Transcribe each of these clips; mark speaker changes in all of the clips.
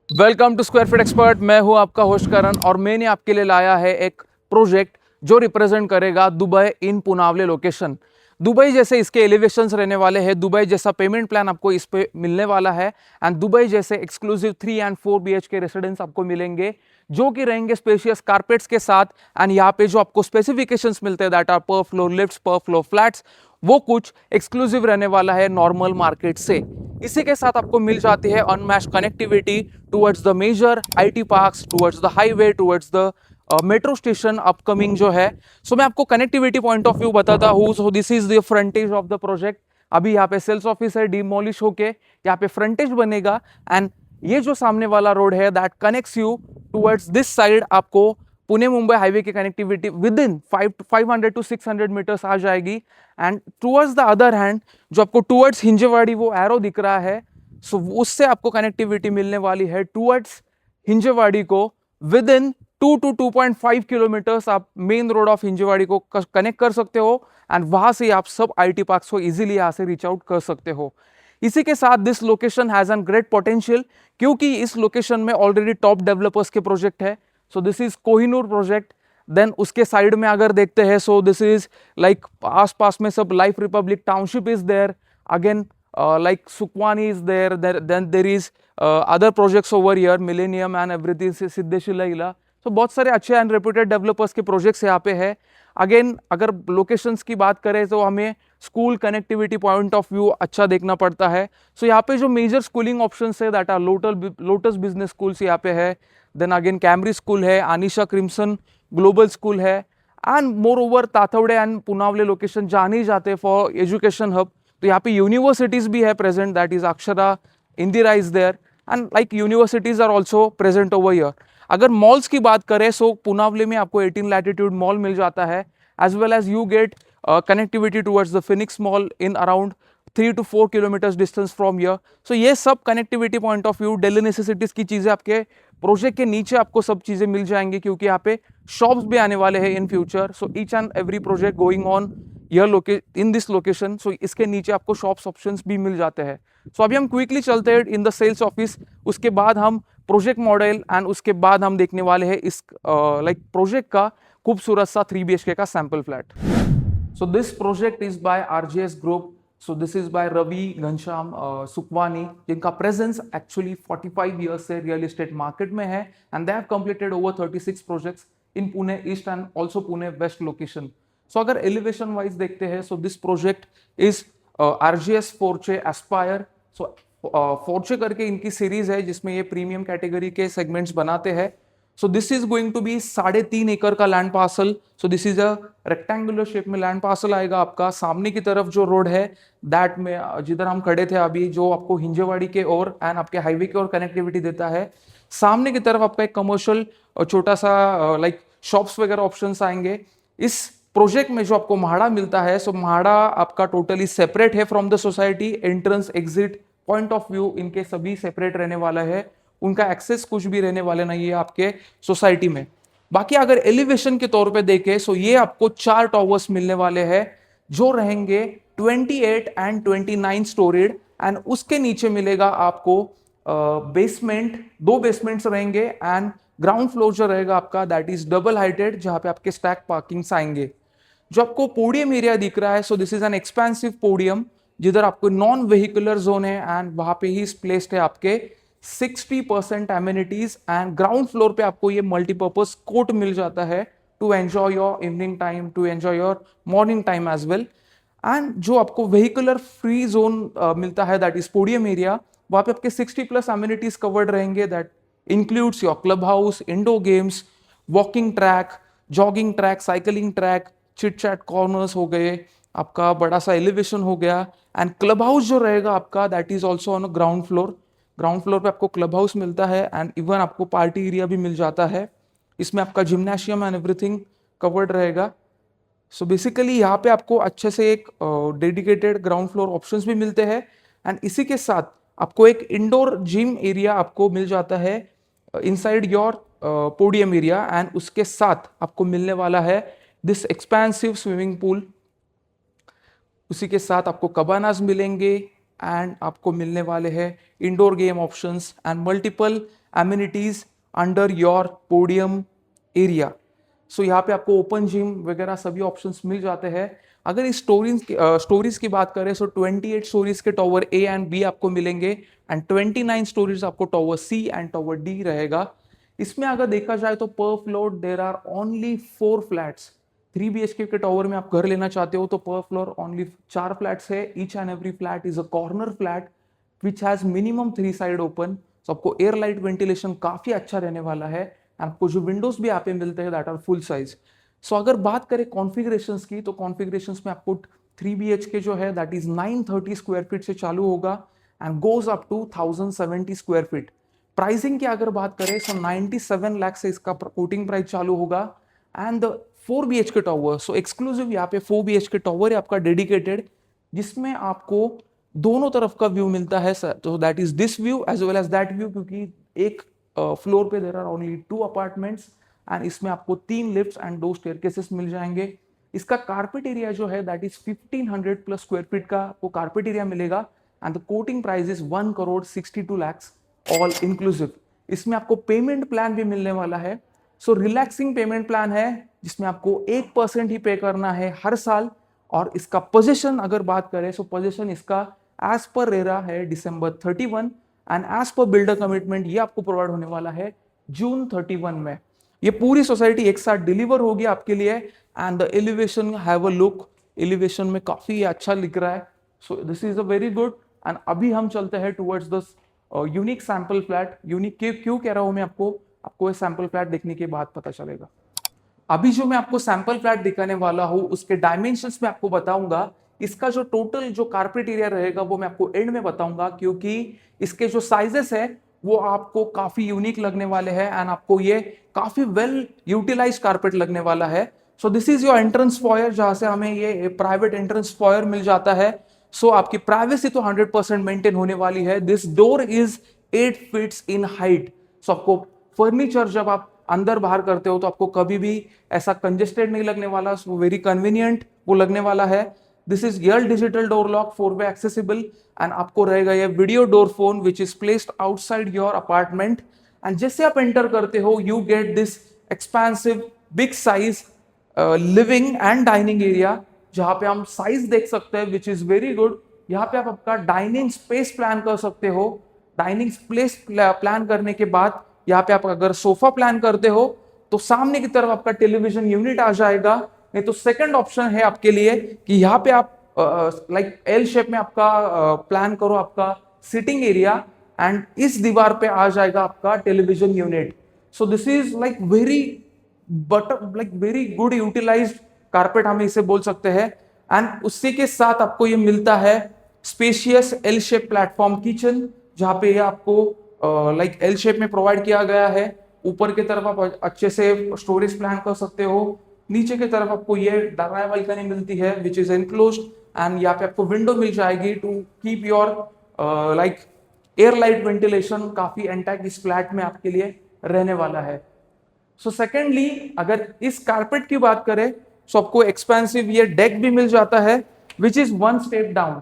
Speaker 1: Welcome to square feet expert. मैं हूं आपका होस्ट करण और मैंने आपके लिए लाया है एक प्रोजेक्ट जो रिप्रेजेंट करेगा दुबई इन पुनावले लोकेशन। दुबई जैसे इसके एलिवेशंस रहने वाले हैं, दुबई जैसा पेमेंट प्लान आपको इस पे मिलने वाला है एंड दुबई जैसे एक्सक्लूसिव 3 एंड 4 BHK रेसिडेंस आपको मिलेंगे जो कि रहेंगे स्पेशियस कारपेट्स के साथ। एंड यहाँ पे जो आपको स्पेसिफिकेशंस मिलते हैं दैट आर पर फ्लोर लिफ्ट्स, पर फ्लोर फ्लैट्स, वो कुछ एक्सक्लूसिव रहने वाला है नॉर्मल मार्केट से। इसी के साथ आपको मिल जाती है unmatched connectivity towards the major IT parks, towards the highway, towards the metro station upcoming जो है। सो मैं आपको कनेक्टिविटी पॉइंट ऑफ व्यू बताता हूँ। So this is the frontage of the project. अभी यहाँ पे सेल्स ऑफिस है, डिमोलिश होके यहाँ पे फ्रंटेज बनेगा एंड ये जो सामने वाला रोड है that connects you towards this side, आपको पुणे मुंबई हाईवे की connectivity within 500 to 600 metres आ जाएगी। And towards the other hand जो आपको टुवर्ड्स हिंजेवाड़ी वो एरो दिख रहा है, सो उससे आपको कनेक्टिविटी मिलने वाली है टुवर्ड्स हिंजेवाड़ी को विद इन 2 to 2.5 किलोमीटर्स। आप मेन रोड ऑफ हिंजेवाड़ी को कनेक्ट कर सकते हो एंड वहां से आप सब आईटी पार्क्स को इजीली यहां से रीच आउट कर सकते हो। इसी के साथ this location has an great potential क्योंकि इस लोकेशन में ऑलरेडी टॉप डेवलपर्स के प्रोजेक्ट है। So this is Kohinoor project. Then उसके साइड में अगर देखते हैं, सो दिस इज लाइक आस पास में सब life republic township is there again, like Sukwani is there, then there is other projects over here, Millennium and everything, सिद्धेशिला इला। तो बहुत सारे अच्छे एंड रेप्यूटेड डेवलपर्स के प्रोजेक्ट्स यहाँ पे है। अगेन अगर लोकेशंस की बात करें तो हमें school connectivity point of view अच्छा देखना पड़ता है। सो यहाँ पे जो मेजर स्कूलिंग ऑप्शंस है that are lotus business schools यहाँ पे है, देन अगेन कैम्ब्रिज स्कूल है, अनिशा क्रिम्सन ग्लोबल स्कूल है and moreover Tathawade and Punawale location जाने ही जाते हैं फॉर एजुकेशन हब। तो यहाँ पे यूनिवर्सिटीज भी है present, that is Akshara, Indira is there and like universities are also present over here. अगर मॉल्स की बात करें सो पुनावले में आपको 18 लैटिट्यूड मॉल मिल जाता है as well as you get connectivity towards the Phoenix mall in around 3 to 4 kilometres distance from here. So ये सब connectivity point of view daily necessities की चीजें आपके प्रोजेक्ट के नीचे आपको सब चीजें मिल जाएंगी क्योंकि यहाँ पे शॉप्स भी आने वाले हैं in future. So each and every project going on in this location, so इसके नीचे आपको शॉप्स ऑप्शंस भी मिल जाते हैं। सो अभी हम क्विकली चलते हैं इन द सेल्स ऑफिस, उसके बाद हम प्रोजेक्ट मॉडल एंड उसके बाद हम देखने वाले हैं इस लाइक प्रोजेक्ट का खूबसूरत सा 3 BHK का sample flat. So this project is by RGS group. So this is by Ravi Ghanshyam Sukhwani, जिनका प्रेजेंस एक्चुअली 45 ईयर्स से रियल एस्टेट मार्केट में है and they have completed over 36 projects in Pune east and also Pune west location. So अगर elevation wise देखते हैं, so this project is RGS फोर्चे aspire. So फोर्चे करके इनकी सीरीज है जिसमें ये प्रीमियम कैटेगरी के सेगमेंट्स बनाते हैं। So this is going to be 3.5 एकड़ का land parcel. So this is a rectangular shape में लैंड पार्सल आएगा आपका। सामने की तरफ जो रोड है दैट में जिधर हम खड़े थे अभी, जो आपको हिंजेवाड़ी के और एंड आपके हाईवे की ओर कनेक्टिविटी देता है, सामने की तरफ आपका एक कमर्शियल छोटा सा लाइक शॉप्स वगैरह ऑप्शंस आएंगे। इस प्रोजेक्ट में जो आपको म्हाड़ा मिलता है, सो म्हाड़ा आपका टोटली सेपरेट है from the society. Entrance exit point of view इनके सभी सेपरेट रहने वाला है, उनका एक्सेस कुछ भी रहने वाले नहीं है आपके सोसाइटी में। बाकी अगर एलिवेशन के तौर पे देखें, सो ये आपको 4 टॉवर्स मिलने वाले हैं जो रहेंगे 28 एंड 29 स्टोरीड एंड उसके नीचे मिलेगा आपको बेसमेंट, 2 बेसमेंट्स रहेंगे एंड ग्राउंड फ्लोर जो रहेगा आपका दैट इज डबल हाइटेड, जहां पे आपके स्टैक पार्किंग्स आएंगे। जो आपको पोडियम एरिया दिख रहा है, so this is an expensive podium जिधर आपको नॉन व्हीकुलर जोन है एंड वहां पे ही प्लेस्ड है आपके 60% एमिनिटीज एंड ग्राउंड फ्लोर पे आपको ये मल्टीपर्पज कोर्ट मिल जाता है to enjoy your evening time, to enjoy your morning time as well. And जो आपको व्हीकुलर फ्री जोन मिलता है दैट इज पोडियम एरिया, वहां पे आपके 60+ एमिनिटीज कवर्ड रहेंगे that includes your club house, indoor games, walking track, jogging track, cycling track, chit chat corners हो गए, आपका बड़ा सा एलिवेशन हो गया एंड क्लब हाउस जो रहेगा आपका that is also on ground floor. Ground floor पे आपको क्लब हाउस मिलता है एंड इवन आपको पार्टी एरिया भी मिल जाता है। इसमें आपका जिम्नाशियम एंड एवरीथिंग कवर्ड रहेगा। सो बेसिकली यहाँ पे आपको अच्छे से एक डेडिकेटेड ग्राउंड फ्लोर ऑप्शंस भी मिलते हैं एंड इसी के साथ आपको एक इंडोर जिम एरिया आपको मिल जाता है inside your podium area and उसके साथ आपको मिलने वाला है दिस एक्सपेंसिव स्विमिंग पूल। उसी के साथ आपको कबानाज मिलेंगे एंड आपको मिलने वाले हैं indoor game options and multiple amenities under your podium area. सो यहाँ पे आपको ओपन जिम वगैरह सभी ऑप्शंस मिल जाते हैं. अगर इस स्टोरीज की बात करें, सो 28 स्टोरीज के टावर ए एंड बी आपको मिलेंगे एंड 29 स्टोरीज आपको tower C and tower D रहेगा. इसमें अगर देखा जाए तो per floor there are only 4 flats. 3 BHK के टावर में आप घर लेना चाहते हो तो पर फ्लोर ओनली 4 फ्लैट्स है. Each and every flat is a corner flat which has minimum 3 side open. So आपको एयर लाइट वेंटिलेशन काफी अच्छा रहने वाला है. आपको जो विंडोज भी यहाँ पे मिलते हैं दैट आर फुल साइज. सो अगर बात करें कॉन्फ़िगरेशंस की, तो कॉन्फ़िगरेशंस में आपको 3 BHK जो है दैट इज 930 स्क्वायर फीट से चालू होगा and goes up to 1070 square feet. Pricing की अगर बात करें सो 97 लाख से इसका कोटिंग प्राइस चालू होगा. And 4 BHK tower, so exclusive यहाँ पे 4 BHK टावर है आपका डेडिकेटेड, जिसमें आपको दोनों तरफ का व्यू मिलता है. तो that is this view as well as that view, क्योंकि एक फ्लोर पे there are only 2 apartments and इसमें आपको 3 लिफ्ट्स एंड 2 स्टेयरकेसेस मिल जाएंगे. इसका कारपेट एरिया जो है that is 1500 plus square feet का आपको कारपेट एरिया मिलेगा and the coating price is 1,62 lakhs all inclusive. इसमें आपको पेमेंट प्लान भी मिलने वाला है. सो रिलैक्सिंग पेमेंट प्लान है जिसमें आपको 1% ही पे करना है हर साल. और इसका पोजीशन अगर बात करें सो पोजीशन इसका एज पर रेरा है December 31 and as per builder commitment ये आपको प्रोवाइड होने वाला है June 31 में. ये पूरी सोसाइटी एक साथ डिलीवर होगी आपके लिए and the elevation have a look. Elevation में काफी अच्छा लिख रहा है. So this is a very good. And अभी हम चलते हैं towards the unique sample flat. Unique क्यों कह रहा हूं मैं आपको ये सैंपल फ्लैट देखने के बाद पता चलेगा. अभी जो मैं आपको सैंपल फ्लैट दिखाने वाला हूं उसके डायमेंशंस में आपको बताऊंगा. इसका जो टोटल जो कारपेट एरिया रहेगा वो मैं आपको एंड में बताऊंगा, क्योंकि इसके जो साइजेस है वो आपको काफी यूनिक लगने वाले हैं एंड आपको ये काफी वेल यूटिलाइज कारपेट लगने वाला है. So this is your entrance foyer, जहां से हमें ये प्राइवेट एंट्रेंस फॉयर मिल जाता है. सो आपकी प्राइवेसी तो 100% मेंटेन होने वाली है. This door is 8 feets in height. So आपको फर्नीचर जब आप अंदर बाहर करते हो तो आपको कभी भी ऐसा कंजेस्टेड नहीं लगने वाला. सो वेरी कन्वीनियंट वो लगने वाला है. This is real digital door lock 4-way accessible and आपको रहेगा ये video door phone which is placed outside your apartment. And जैसे आप एंटर करते हो you get this expensive big size living and dining area, जहां पे हम साइज देख सकते हैं विच इज वेरी गुड. यहाँ पे आप आपका डाइनिंग स्पेस प्लान कर सकते हो. डाइनिंग स्पेस प्लान करने के बाद यहाँ पे आप अगर सोफा प्लान करते हो तो सामने की तरफ आपका टेलीविजन यूनिट आ जाएगा. नहीं तो सेकंड ऑप्शन है आपके लिए कि यहाँ पे आप लाइक एल शेप में आपका प्लान करो आपका सिटिंग एरिया एंड इस दीवार पे आ जाएगा आपका television unit. So this is like very good utilised carpet हमें इसे बोल सकते हैं. एंड उसी के साथ आपको ये मिलता है spacious L shape platform kitchen, जहां पे ये आपको लाइक एल शेप में प्रोवाइड किया गया है. ऊपर की तरफ आप अच्छे से स्टोरेज प्लान कर सकते हो. नीचे की तरफ आपको ये ड्राई बालकनी मिलती है विच इज एनक्लोज्ड एंड यहाँ पे आपको विंडो मिल जाएगी to keep your like air light ventilation. काफी इंटैक्ट इस फ्लैट में आपके लिए रहने वाला है. सो सेकेंडली अगर इस कारपेट की बात करें तो आपको एक्सपेंसिव ये डेक भी मिल जाता है विच इज 1 स्टेप डाउन.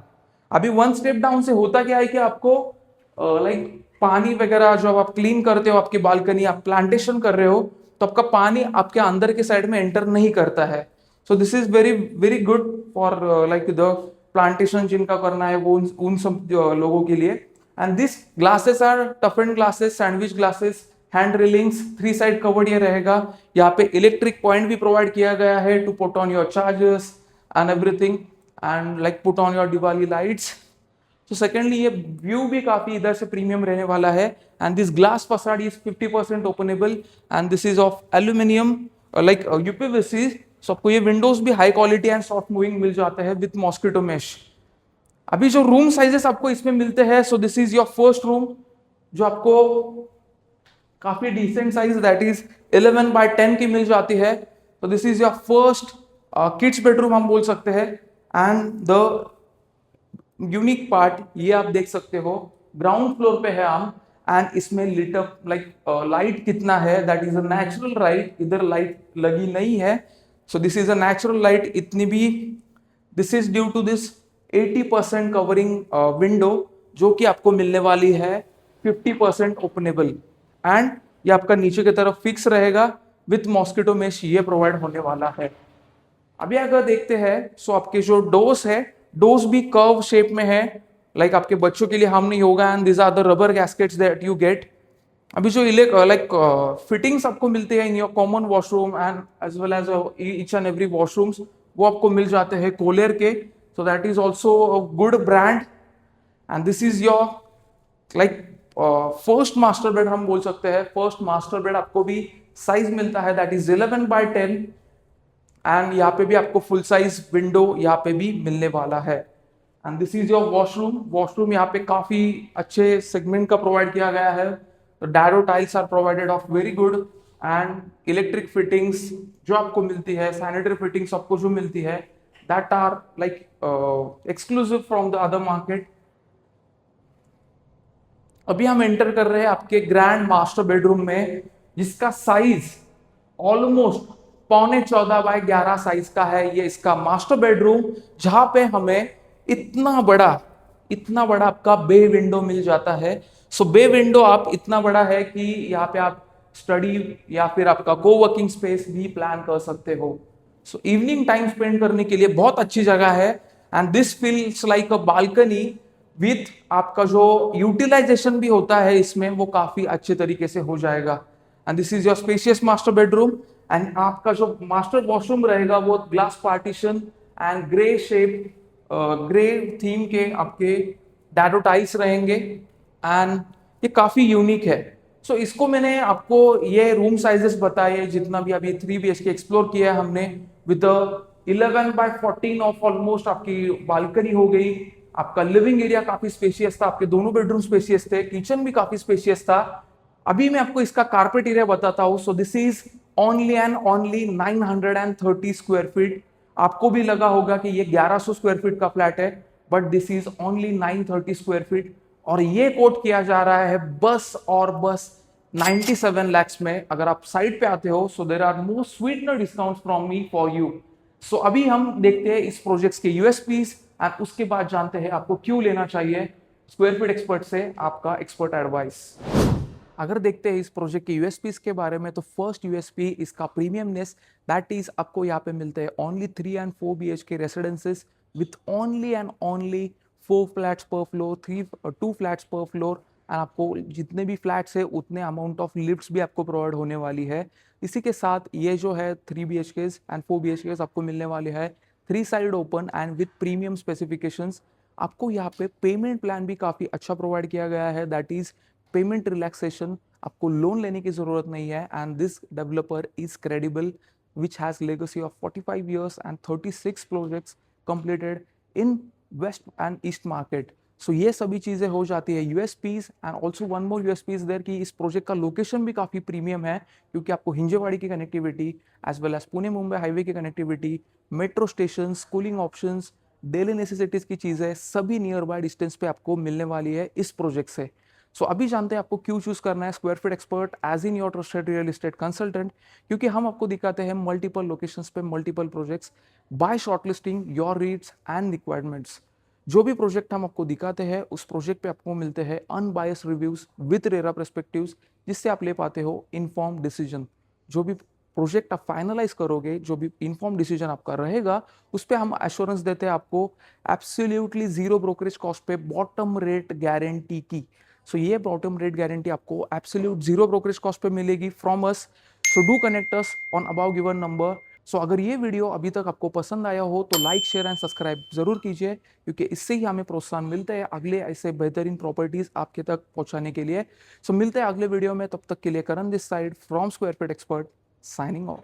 Speaker 1: अभी 1 स्टेप डाउन से होता क्या है कि आपको लाइक पानी वगैरह जब आप क्लीन करते हो आपकी बालकनी, आप प्लांटेशन कर रहे हो तो आपका पानी आपके अंदर के साइड में एंटर नहीं करता है. So this is very very good for like the plantation जिनका करना है वो उन सब लोगों के लिए. And this glasses are toughen glasses, sandwich glasses, hand railings, 3 side covered ये रहेगा. यहाँ पे इलेक्ट्रिक पॉइंट भी प्रोवाइड किया गया है to put on your chargers and everything and like put on your Diwali lights. तो सेकेंडली ये व्यू भी काफी इधर से प्रीमियम रहने वाला है. And this glass facade is 50% openable and this is of aluminium like UPVC. So आपको ये विंडोज भी high quality and soft moving मिल जाते हैं विथ मॉस्किटो मेश. अभी जो रूम साइजेस आपको इसमें मिलते हैं, so this is your first room जो आपको काफी decent size that is 11x10 की मिल जाती है. तो this is your first kids bedroom हम बोल सकते हैं. एंड द यूनिक पार्ट ये आप देख सकते हो ग्राउंड फ्लोर पे है हम एंड इसमें लिट अप लाइक लाइट कितना है that is a natural light. इधर लाइट लगी नहीं है. So this is a natural light. इतनी भी this is due to this 80% covering window जो कि आपको मिलने वाली है 50% ओपनेबल. एंड ये आपका नीचे की तरफ फिक्स रहेगा विथ मॉस्किटो मेश, ये प्रोवाइड होने वाला है। अभी अगर देखते हैं सो आपके जो डोर्स है, डोर्स भी कर्व शेप में है, लाइक आपके बच्चों के लिए हम नहीं होगा, and this are the rubber gaskets that you get. अभी जो लाइक फिटिंग्स आपको मिलते हैं in your common washroom and as well as each and every washrooms, वो आपको मिल जाते हैं कोलेर के, so that is also good brand. And this is your like first master bed हम बोल सकते हैं। फर्स्ट मास्टर बेड आपको भी साइज मिलता है दैट इज 11x10, एंड यहाँ पे भी आपको फुल साइज विंडो यहाँ पे भी मिलने वाला है। And this is your washroom. Washroom यहाँ पे काफी अच्छे सेगमेंट का प्रोवाइड किया गया है। तो डैरो tiles are provided of very good, and electric fittings जो आपको मिलती है, सैनिटरी फिटिंग्स आपको जो मिलती है, that are like exclusive from the other market. अभी हम एंटर कर रहे हैं आपके ग्रैंड मास्टर बेडरूम में, जिसका साइज ऑलमोस्ट 14.25x11 साइज का है। ये इसका मास्टर बेडरूम, जहां पे हमें इतना बड़ा आपका बे विंडो मिल जाता है। सो बे विंडो आप इतना बड़ा है कि यहाँ पे आप स्टडी या फिर आपका कोवर्किंग स्पेस भी प्लान कर सकते हो। सो इवनिंग टाइम स्पेंड करने के लिए बहुत अच्छी जगह है, and this feels like a balcony with आपका जो यूटिलाइजेशन भी होता है इसमें, वो काफी अच्छे तरीके से हो जाएगा। And this is your spacious master bedroom, and आपका जो मास्टर वॉशरूम रहेगा वो glass partition and grey shape, grey theme के आपके डैडो टाइल्स रहेंगे, एंड ये काफी यूनिक है। सो इसको मैंने आपको ये रूम साइजेस बताए जितना भी अभी 3 BHK एक्सप्लोर किया है हमने, विद 11x14 ऑफ ऑलमोस्ट आपकी बालकनी हो गई। आपका लिविंग एरिया काफी स्पेशियस था, आपके दोनों बेडरूम स्पेशियस थे, किचन भी काफी स्पेशियस था। अभी मैं आपको इसका कारपेट एरिया बताता हूं। सो this is only and only 930 square feet. आपको भी लगा होगा कि ये 1100 स्क्वायर फीट का फ्लैट है, but this is only 930 square feet, और ये कोट किया जा रहा है बस और बस 97 lakhs में। अगर आप साइड पे आते हो, so there are more sweetener discount from me for you. सो अभी हम देखते हैं इस प्रोजेक्ट्स के यूएसपीज, एंड उसके बाद जानते हैं आपको क्यों लेना चाहिए स्क्वायर फीट एक्सपर्ट से आपका एक्सपर्ट एडवाइस। अगर देखते हैं इस प्रोजेक्ट के यूएसपीज के बारे में, तो फर्स्ट यूएसपी इसका प्रीमियमनेस, दैट इज आपको यहाँ पे मिलते हैं only 3 and 4 BHK residences with only and only 4 flats पर फ्लोर, 2 फ्लैट्स पर फ्लोर, एंड आपको जितने भी फ्लैट्स है उतने अमाउंट ऑफ लिफ्ट्स भी आपको प्रोवाइड होने वाली है। इसी के साथ ये जो है 3 BHKs एंड 4 BHKs आपको मिलने वाले हैं 3 side open and with premium specifications. आपको यहाँ पे पेमेंट प्लान भी काफ़ी अच्छा प्रोवाइड किया गया है, दैट इज पेमेंट रिलैक्सेशन। आपको लोन लेने की जरूरत नहीं है, and this developer is credible which has legacy of 45 years and 36 projects completed in west and east market. So ये सभी चीजें हो जाती है USPs, and also one more USPs there कि इस प्रोजेक्ट का लोकेशन भी काफी प्रीमियम है, क्योंकि आपको हिंजेवाड़ी की connectivity as well as Pune Mumbai highway की connectivity, metro station, schooling options, daily necessities की चीजें सभी नियर बाय डिस्टेंस पे आपको मिलने वाली है इस प्रोजेक्ट से। सो अभी जानते हैं आपको क्यों चूज करना है Square feet Expert as in your trusted real estate consultant, क्योंकि हम आपको दिखाते हैं मल्टीपल लोकेशंस पे multiple projects by shortlisting your reads and requirements. जो भी प्रोजेक्ट हम आपको दिखाते हैं उस प्रोजेक्ट पे आपको मिलते हैं unbiased reviews with RERA perspectives, जिससे आप ले पाते हो इन्फॉर्म डिसीजन। जो भी प्रोजेक्ट आप फाइनलाइज करोगे, जो भी इन्फॉर्म डिसीजन आपका रहेगा, उस पर हम एश्योरेंस देते हैं आपको एब्सोल्युटली जीरो ब्रोकरेज कॉस्ट पे बॉटम रेट गारंटी की। सो ये बॉटम रेट गारंटी आपको एब्सोल्यूट जीरो ब्रोकरेज कॉस्ट पे मिलेगी from us. So do connect us on above given number. So अगर ये वीडियो अभी तक आपको पसंद आया हो तो लाइक शेयर एंड सब्सक्राइब जरूर कीजिए, क्योंकि इससे ही हमें प्रोत्साहन मिलता है अगले ऐसे बेहतरीन प्रॉपर्टीज आपके तक पहुंचाने के लिए। सो मिलते हैं अगले वीडियो में, तब तक के लिए Karan this side from square feet expert signing of.